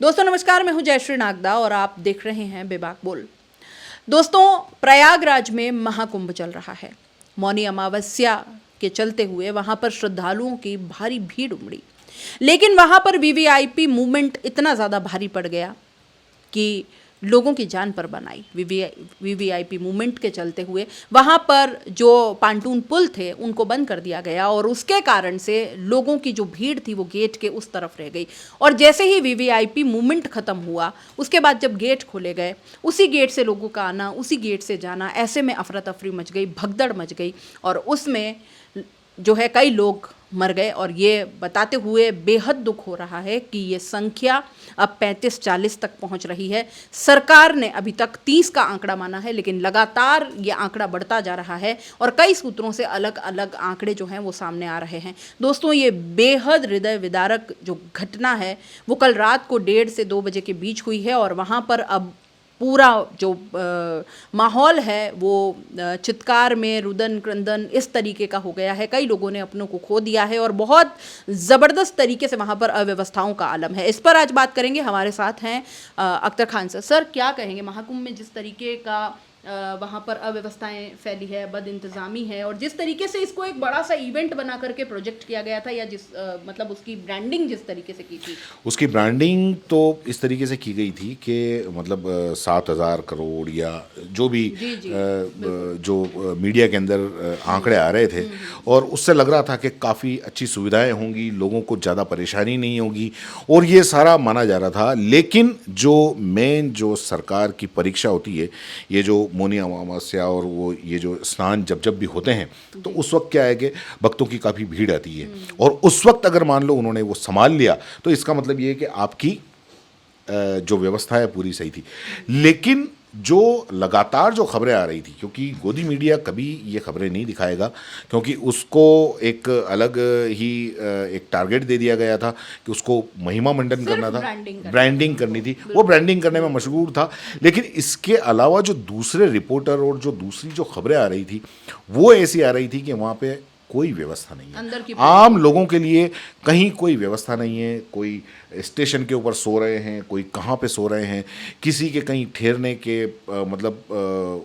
दोस्तों नमस्कार, मैं हूं जयश्री नागदा और आप देख रहे हैं बेबाक बोल। दोस्तों, प्रयागराज में महाकुंभ चल रहा है। मौनी अमावस्या के चलते हुए वहां पर श्रद्धालुओं की भारी भीड़ उमड़ी, लेकिन वहां पर वीवीआईपी मूवमेंट इतना ज़्यादा भारी पड़ गया कि लोगों की जान पर बन आई। वीवीआईपी मूवमेंट के चलते हुए वहाँ पर जो पांटून पुल थे उनको बंद कर दिया गया और उसके कारण से लोगों की जो भीड़ थी वो गेट के उस तरफ रह गई। और जैसे ही वीवीआईपी मूवमेंट ख़त्म हुआ, उसके बाद जब गेट खोले गए, उसी गेट से लोगों का आना, उसी गेट से जाना, ऐसे में अफरा तफरी मच गई, भगदड़ मच गई और उसमें जो है कई लोग मर गए। और ये बताते हुए बेहद दुख हो रहा है कि ये संख्या अब 35-40 तक पहुंच रही है। सरकार ने अभी तक 30 का आंकड़ा माना है, लेकिन लगातार ये आंकड़ा बढ़ता जा रहा है और कई सूत्रों से अलग अलग आंकड़े जो हैं वो सामने आ रहे हैं। दोस्तों, ये बेहद हृदय विदारक जो घटना है वो कल रात को 1:30 से 2 बजे के बीच हुई है और वहाँ पर अब पूरा जो माहौल है वो चित्कार में रुदन क्रंदन इस तरीके का हो गया है। कई लोगों ने अपनों को खो दिया है और बहुत ज़बरदस्त तरीके से वहाँ पर अव्यवस्थाओं का आलम है। इस पर आज बात करेंगे। हमारे साथ हैं अख्तर खान सर। सर, क्या कहेंगे महाकुंभ में जिस तरीके का वहाँ पर अव्यवस्थाएं फैली है, बद इंतज़ामी है और जिस तरीके से इसको एक बड़ा सा इवेंट बना करके प्रोजेक्ट किया गया था, या जिस मतलब उसकी ब्रांडिंग जिस तरीके से की थी? उसकी ब्रांडिंग तो इस तरीके से की गई थी कि मतलब 7,000 करोड़ या जो भी जो मीडिया के अंदर आंकड़े आ रहे थे और उससे लग रहा था कि काफ़ी अच्छी सुविधाएं होंगी, लोगों को ज़्यादा परेशानी नहीं होगी और ये सारा माना जा रहा था। लेकिन जो मेन जो सरकार की परीक्षा होती है, ये जो मौनी अमावस्या और वो ये जो स्नान जब भी होते हैं तो उस वक्त क्या है कि भक्तों की काफ़ी भीड़ आती है और उस वक्त अगर मान लो उन्होंने वो संभाल लिया तो इसका मतलब ये है कि आपकी जो व्यवस्था है पूरी सही थी। लेकिन जो लगातार जो खबरें आ रही थी, क्योंकि गोदी मीडिया कभी ये खबरें नहीं दिखाएगा क्योंकि उसको एक अलग ही एक टारगेट दे दिया गया था कि उसको महिमा मंडन करना था, ब्रांडिंग करनी थी, वो ब्रांडिंग करने में मशगूल था। लेकिन इसके अलावा जो दूसरे रिपोर्टर और जो दूसरी जो खबरें आ रही थी वो ऐसी आ रही थी कि वहाँ पे कोई व्यवस्था नहीं है, आम लोगों के लिए कहीं कोई व्यवस्था नहीं है। कोई स्टेशन के ऊपर सो रहे हैं, कोई कहाँ पे सो रहे हैं, किसी के कहीं ठहरने के मतलब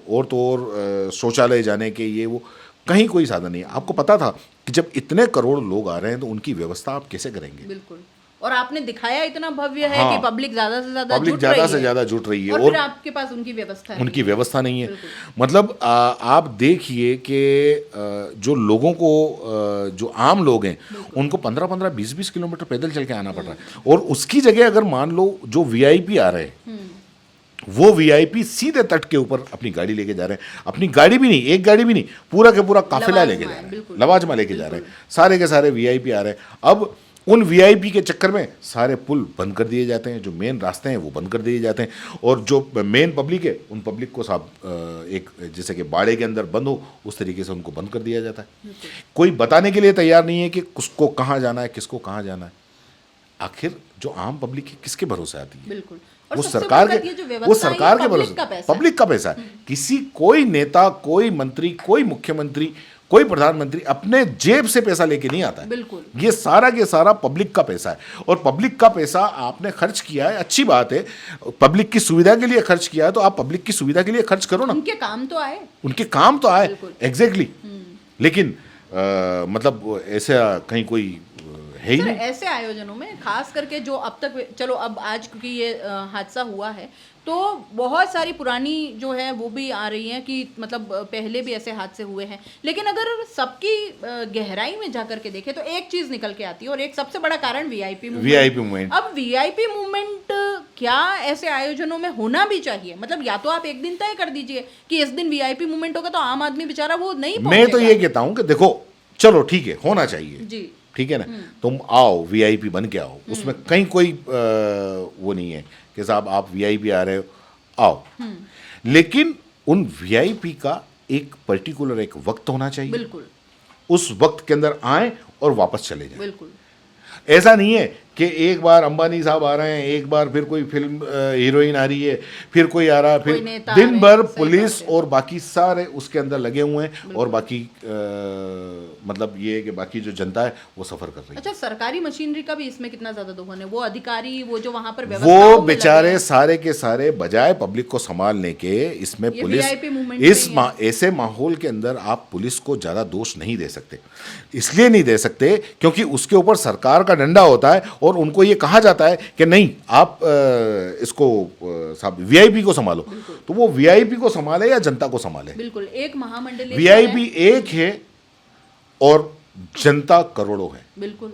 और तो और शौचालय जाने के ये वो कहीं कोई साधन नहीं है। आपको पता था कि जब इतने करोड़ लोग आ रहे हैं तो उनकी व्यवस्था आप कैसे करेंगे? बिल्कुल। और आपने दिखाया इतना भव्य है कि पब्लिक ज़्यादा से ज़्यादा जुट रही है और फिर आपके पास उनकी व्यवस्था नहीं है। मतलब आप देखिए कि जो लोगों को जो आम लोग हैं उनको 15-15, 20-20 किलोमीटर पैदल चल के आना पड़ रहा है और उसकी जगह अगर मान लो जो वीआईपी आ रहे हैं वो वीआईपी सीधे तट के ऊपर अपनी गाड़ी लेके जा रहे हैं। अपनी गाड़ी भी नहीं, एक गाड़ी भी नहीं, पूरा के पूरा काफिला लेके जा रहे हैं, लवाजमा लेके जा रहे हैं। सारे के सारे वीआईपी आ रहे हैं। अब उन वीआईपी के चक्कर में सारे पुल बंद कर दिए जाते हैं, जो मेन रास्ते हैं वो बंद कर दिए जाते हैं और जो मेन पब्लिक है उन पब्लिक को साहब एक जैसे कि बाड़े के अंदर बंद हो उस तरीके से उनको बंद कर दिया जाता है। कोई बताने के लिए तैयार नहीं है कि किसको कहाँ जाना है, किसको कहाँ जाना है। आखिर जो आम पब्लिक है किसके भरोसे आती है? बिल्कुल। वो सरकार के भरोसे, पब्लिक का पैसा है। किसी कोई नेता, कोई मंत्री, कोई मुख्यमंत्री, कोई प्रधानमंत्री अपने जेब से पैसा लेके नहीं आता है। बिल्कुल। ये सारा के सारा पब्लिक का पैसा है और पब्लिक का पैसा आपने खर्च किया है, अच्छी बात है, पब्लिक की सुविधा के लिए खर्च किया है तो आप पब्लिक की सुविधा के लिए खर्च करो ना। उनके काम तो आए एग्जैक्टली। लेकिन मतलब ऐसा कहीं कोई है ही नहीं। ऐसे आयोजनों में खास करके जो अब तक, चलो अब आज क्योंकि ये हादसा हुआ है तो बहुत सारी पुरानी जो है वो भी आ रही हैं कि मतलब पहले भी ऐसे हादसे हुए हैं, लेकिन अगर सबकी गहराई में जाकर के देखें तो एक चीज़ निकल के आती है और एक सबसे बड़ा कारण वीआईपी मूवमेंट। अब वीआईपी मूवमेंट क्या ऐसे आयोजनों में होना भी चाहिए? मतलब या तो आप एक दिन तय कर दीजिए कि इस दिन वीआईपी मूवमेंट होगा तो आम आदमी बेचारा वो नहीं पहुंचेगा। मैं तो ये कहता हूँ कि देखो चलो ठीक है, होना चाहिए जी, ठीक है ना, तुम आओ वीआईपी बन के आओ, उसमें कहीं कोई वो नहीं है कि साहब आप वीआईपी आ रहे हो, आओ। लेकिन उन वीआईपी का एक पर्टिकुलर एक वक्त होना चाहिए। बिल्कुल। उस वक्त के अंदर आए और वापस चले जाए। बिल्कुल। ऐसा नहीं है कि एक बार अंबानी साहब आ रहे हैं, एक बार फिर कोई फिल्म हीरोइन आ रही है, फिर कोई आ रहा है, कोई फिर नेता आ दिन रहे भर हैं, सही पुलिस बात है। और बाकी सारे उसके अंदर लगे हुए हैं, और बाकी मतलब ये है कि बाकी जो जनता है वो सफ़र कर रही है। अच्छा, सरकारी मशीनरी का भी इसमें कितना ज्यादा दोहन है? वो अधिकारी, वो जो वहां पर व्यवस्थाओं वो में लगे बेचारे हैं, सारे के सारे बजाय पब्लिक को संभालने के, इसमें ये पुलिस VIP मूवमेंट में ही है। ऐसे माहौल के अंदर आप पुलिस को ज़्यादा दोष नहीं दे सकते। इसलिए नहीं दे सकते क्योंकि उसके ऊपर सरकार का डंडा होता है, और उनको ये कहा जाता है कि नहीं आप इसको साहब वीआईपी को संभालो, तो वो वीआईपी को संभाले या जनता को संभाले? बिल्कुल एक महामंडलेश्वर वीआईपी है। एक है और जनता करोड़ों है, बिल्कुल।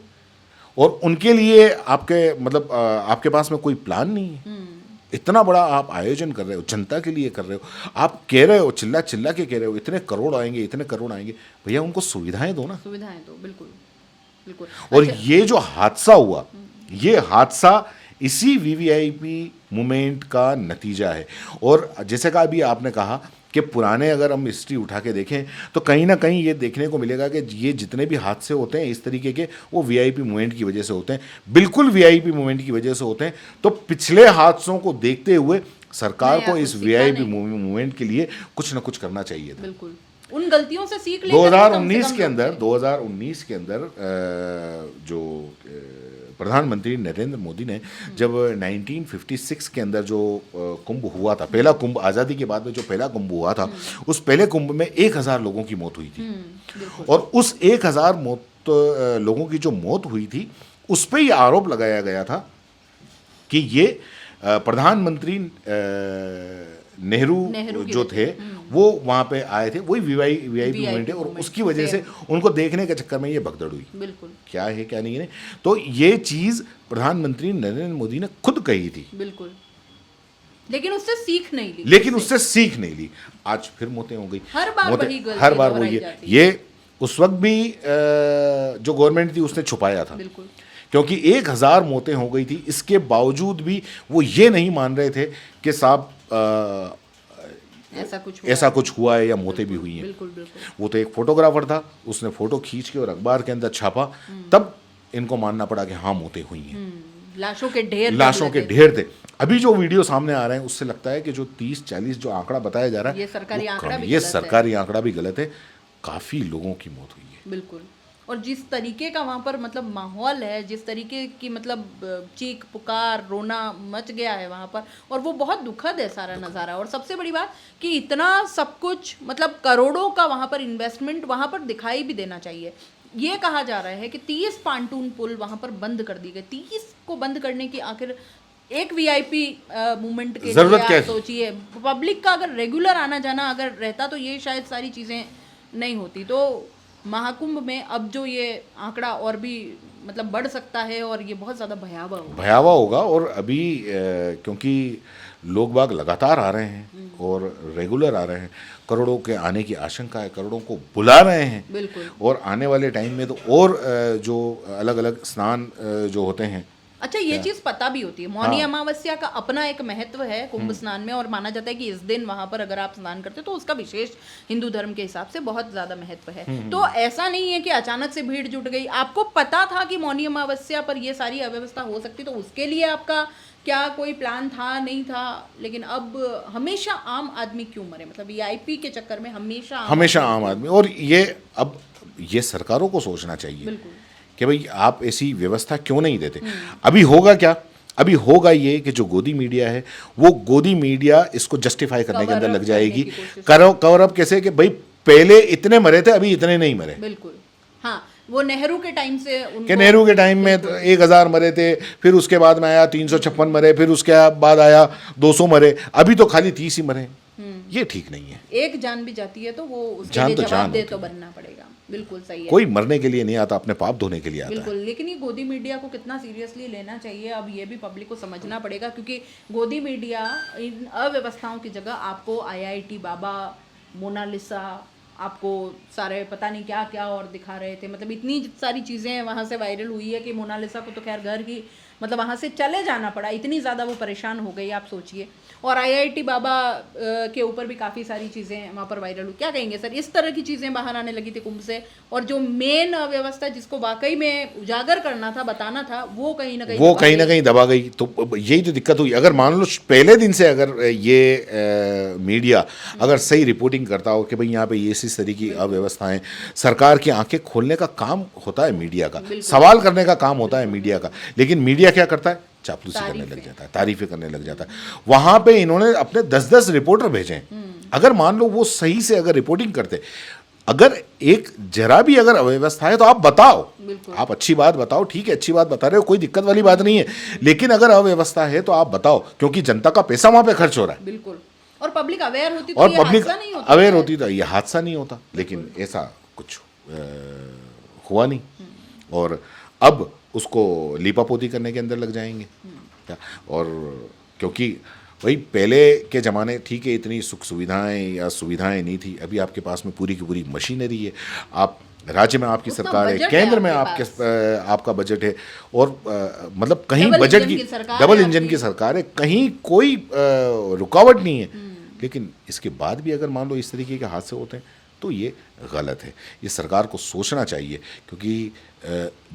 और उनके लिए आपके मतलब आपके पास में कोई प्लान नहीं है। इतना बड़ा आप आयोजन कर रहे हो, जनता के लिए कर रहे हो, आप कह रहे हो, चिल्ला चिल्ला के कह रहे हो इतने करोड़ आएंगे, इतने करोड़ आएंगे, भैया उनको सुविधाएं दो ना। सुविधाएं तो बिल्कुल बिल्कुल। और अच्छा, ये जो हादसा हुआ, ये हादसा इसी वीवीआईपी मूवमेंट का नतीजा है। और जैसे का अभी आपने कहा कि पुराने अगर हम हिस्ट्री उठा के देखें तो कहीं ना कहीं ये देखने को मिलेगा कि ये जितने भी हादसे होते हैं इस तरीके के, वो वीआईपी मूवमेंट की वजह से होते हैं, बिल्कुल वीआईपी मूवमेंट की वजह से होते हैं। तो पिछले हादसों को देखते हुए सरकार नया को कुछ इस सीखा वीआईपी नहीं। मूवमेंट के लिए कुछ ना कुछ करना चाहिए था। बिल्कुल उन गलतियों से सीख लेकर कम से 2019 कम के अंदर लोग 2019 के अंदर जो प्रधानमंत्री नरेंद्र मोदी ने जब 1956 के अंदर जो कुंभ हुआ था, पहला कुंभ आज़ादी के बाद में जो पहला कुंभ हुआ था, उस पहले कुंभ में 1000 लोगों की मौत हुई थी। बिल्कुल। और उस 1000 लोगों की जो मौत हुई थी, उस पर यह आरोप लगाया गया था कि ये प्रधानमंत्री नेहरू नेहरू की जो वजह थे वो वहाँ पे आए थे, वही वीआईपी मूवमेंट है, और मूवमेंट, उसकी वजह से उनको देखने के चक्कर में ये भगदड़ हुई। बिल्कुल क्या है क्या नहीं है। तो ये चीज़ प्रधानमंत्री नरेंद्र मोदी ने खुद कही थी, बिल्कुल, लेकिन उससे सीख नहीं ली। लेकिन उससे सीख नहीं ली। आज फिर मौतें हो गई, हर बार मौतें वही गलती हर बार दोहराई वही है। जाती है। ये उस वक्त भी जो गवर्नमेंट थी उसने छुपाया था, बिल्कुल क्योंकि 1000 मौतें हो गई थी, इसके बावजूद भी वो ये नहीं मान रहे थे कि साहब ऐसा कुछ हुआ है या मौतें भी हुई हैं। बिल्कुल बिल्कुल। वो तो एक फोटोग्राफर था, उसने फोटो खींच के और अखबार के अंदर छापा, तब इनको मानना पड़ा कि हाँ मौतें हुई हैं। लाशों के ढेर लाशों के ढेर थे। अभी जो वीडियो सामने आ रहे हैं उससे लगता है कि जो 30-40 जो आंकड़ा बताया जा रहा है ये सरकारी वो आंकड़ा कम भी है। ये गलत है। सरकारी आंकड़ा भी गलत है। काफ़ी लोगों की मौत हुई है। बिल्कुल। और जिस तरीके का वहाँ पर मतलब माहौल है, जिस तरीके की मतलब चीख पुकार रोना मच गया है वहाँ पर, और वो बहुत दुखद है सारा नज़ारा। और सबसे बड़ी बात कि इतना सब कुछ मतलब करोड़ों का वहाँ पर इन्वेस्टमेंट वहाँ पर दिखाई भी देना चाहिए। ये कहा जा रहा है कि 30 पांटून पुल वहाँ पर बंद कर दी गए। 30 को बंद करने की आखिर एक वीआईपी मूवमेंट के जरूरत लिए क्या आप है? सोचिए, पब्लिक का अगर रेगुलर आना जाना अगर रहता तो ये शायद सारी चीज़ें नहीं होती। तो महाकुंभ में अब जो ये आंकड़ा और भी मतलब बढ़ सकता है, और ये बहुत ज़्यादा भयावह होगा। भयावह होगा। और अभी क्योंकि लोग बाग लगातार आ रहे हैं और रेगुलर आ रहे हैं, करोड़ों के आने की आशंका है, करोड़ों को बुला रहे हैं। बिल्कुल। और आने वाले टाइम में तो और जो अलग अलग स्नान जो होते हैं। अच्छा, ये चीज पता भी होती है, मौनी हाँ। अमावस्या का अपना एक महत्व है कुंभ स्नान में, और माना जाता है कि इस दिन वहां पर अगर आप स्नान करते हो तो उसका विशेष हिंदू धर्म के हिसाब से बहुत ज्यादा महत्व है। तो ऐसा नहीं है कि अचानक से भीड़ जुट गई। आपको पता था कि मौनी अमावस्या पर ये सारी अव्यवस्था हो सकती, तो उसके लिए आपका क्या कोई प्लान था, नहीं था? लेकिन अब हमेशा आम आदमी क्यों मरे, मतलब वीआईपी के चक्कर में हमेशा आम आदमी। और ये अब ये सरकारों को सोचना चाहिए बिल्कुल कि भाई आप ऐसी व्यवस्था क्यों नहीं देते। अभी होगा क्या? अभी होगा ये कि जो गोदी मीडिया है वो गोदी मीडिया इसको जस्टिफाई करने के अंदर लग जाएगी। कवर अप कैसे कि भाई पहले इतने मरे थे, अभी इतने नहीं मरे। बिल्कुल। हाँ, वो नेहरू के टाइम से कि नेहरू के टाइम में 1000 मरे थे, फिर उसके बाद में आया 356 मरे, फिर उसके बाद आया 200 मरे, अभी तो खाली 30 ही मरे। ये ठीक नहीं है। एक जान भी जाती है तो वो उसके जान लिए तो जान जवाबदेह होती तो है। बनना पड़ेगा। बिल्कुल सही है। कोई मरने के लिए नहीं आता, अपने पाप धोने के लिए आता है। बिल्कुल, लेकिन ये गोदी मीडिया को कितना सीरियसली लेना चाहिए, अब ये भी पब्लिक को समझना पड़ेगा, क्योंकि गोदी मीडिया इन अव्यवस्थाओं की जगह आपको आईआईटी बाबा, मोनालिसा, आपको सारे पता नहीं क्या क्या और दिखा रहे थे। मतलब इतनी सारी चीज़ें वहाँ से वायरल हुई है कि मोनालिसा को तो खैर घर की मतलब वहाँ से चले जाना पड़ा, इतनी ज़्यादा वो परेशान हो गई, आप सोचिए। और IIT बाबा के ऊपर भी काफ़ी सारी चीज़ें वहाँ पर वायरल हुई। क्या कहेंगे सर, इस तरह की चीज़ें बाहर आने लगी थी कुंभ से, और जो मेन व्यवस्था जिसको वाकई में उजागर करना था, बताना था, वो कहीं ना कहीं दबा गई। तो यही तो दिक्कत हुई। अगर मान लो पहले दिन से अगर ये मीडिया अगर सही रिपोर्टिंग करता हो कि भाई यहाँ पे ये इस तरह की अव्यवस्थाएं, सरकार की आंखें खोलने का काम होता है मीडिया का, सवाल करने का काम होता है मीडिया का, लेकिन मीडिया क्या करता है, चापलूसी करने लग जाता है, तारीफें करने लग जाता है। वहां पे इन्होंने अपने 10-10 रिपोर्टर भेजे। अगर मान लो वो सही से अगर रिपोर्टिंग करते, अगर एक जरा भी अगर अव्यवस्था है तो आप बताओ, आप अच्छी बात बताओ, ठीक है, अच्छी बात बता रहे हो, कोई दिक्कत वाली बात नहीं है, लेकिन अगर अव्यवस्था है तो आप बताओ, क्योंकि जनता का पैसा वहां पे खर्च हो रहा है। बिल्कुल। और पब्लिक अवेयर होती और पब्लिक अवेयर होती तो ये हादसा नहीं होता, लेकिन ऐसा कुछ हुआ नहीं, और अब उसको लीपापोती करने के अंदर लग जाएंगे। और क्योंकि भाई पहले के ज़माने ठीक है, इतनी सुख सुविधाएं या सुविधाएं नहीं थी, अभी आपके पास में पूरी की पूरी मशीनरी है, आप राज्य में आपकी सरकार है, केंद्र में आपका बजट है, और मतलब कहीं बजट की डबल इंजन की सरकार है, कहीं कोई रुकावट नहीं है। लेकिन इसके बाद भी अगर मान लो इस तरीके के हादसे होते हैं तो ये गलत है। ये सरकार को सोचना चाहिए, क्योंकि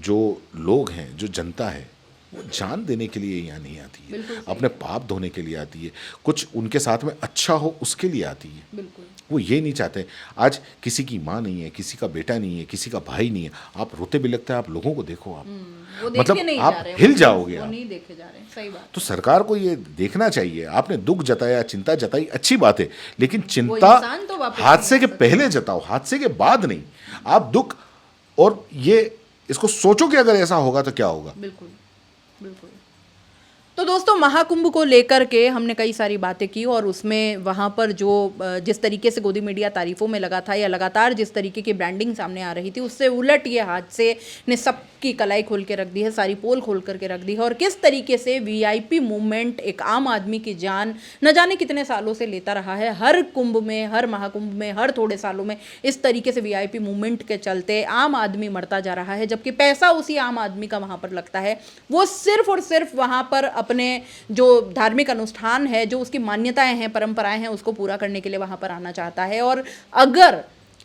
जो लोग हैं, जो जनता है, वो जान देने के लिए यहाँ नहीं आती है, अपने पाप धोने के लिए आती है, कुछ उनके साथ में अच्छा हो उसके लिए आती है। वो ये नहीं चाहते। आज किसी की माँ नहीं है, किसी का बेटा नहीं है, किसी का भाई नहीं है, आप रोते बिलखते हैं, आप लोगों को देखो, आप मतलब आप हिल जाओगे, नहीं देखे जा रहे। सही बात। तो सरकार को ये देखना चाहिए। आपने दुख जताया, चिंता जताई, अच्छी बात है, लेकिन चिंता हादसे के पहले जताओ, हादसे के बाद नहीं। आप दुख और ये इसको सोचो कि अगर ऐसा होगा तो क्या होगा। बिल्कुल बिल्कुल। तो दोस्तों, महाकुंभ को लेकर के हमने कई सारी बातें की, और उसमें वहाँ पर जो जिस तरीके से गोदी मीडिया तारीफों में लगा था, या लगातार जिस तरीके की ब्रांडिंग सामने आ रही थी, उससे उलट ये हादसे ने सबकी कलाई खोल के रख दी है, सारी पोल खोल करके रख दी है। और किस तरीके से VIP मूवमेंट एक आम आदमी की जान न जाने कितने सालों से लेता रहा है, हर कुंभ में, हर महाकुंभ में, हर थोड़े सालों में इस तरीके से VIP मूवमेंट के चलते आम आदमी मरता जा रहा है, जबकि पैसा उसी आम आदमी का वहाँ पर लगता है। वो सिर्फ और सिर्फ वहाँ पर अपने जो धार्मिक अनुष्ठान है, जो उसकी मान्यताएं हैं, परंपराएं हैं, उसको पूरा करने के लिए वहां पर आना चाहता है। और अगर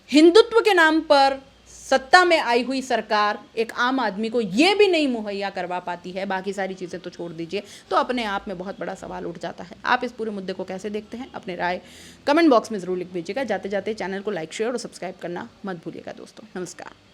हिंदुत्व के नाम पर सत्ता में आई हुई सरकार एक आम आदमी को यह भी नहीं मुहैया करवा पाती है, बाकी सारी चीजें तो छोड़ दीजिए, तो अपने आप में बहुत बड़ा सवाल उठ जाता है। आप इस पूरे मुद्दे को कैसे देखते हैं? अपने राय कमेंट बॉक्स में जरूर लिख दीजिएगा। जाते जाते चैनल को लाइक, शेयर और सब्सक्राइब करना मत भूलिएगा दोस्तों। नमस्कार।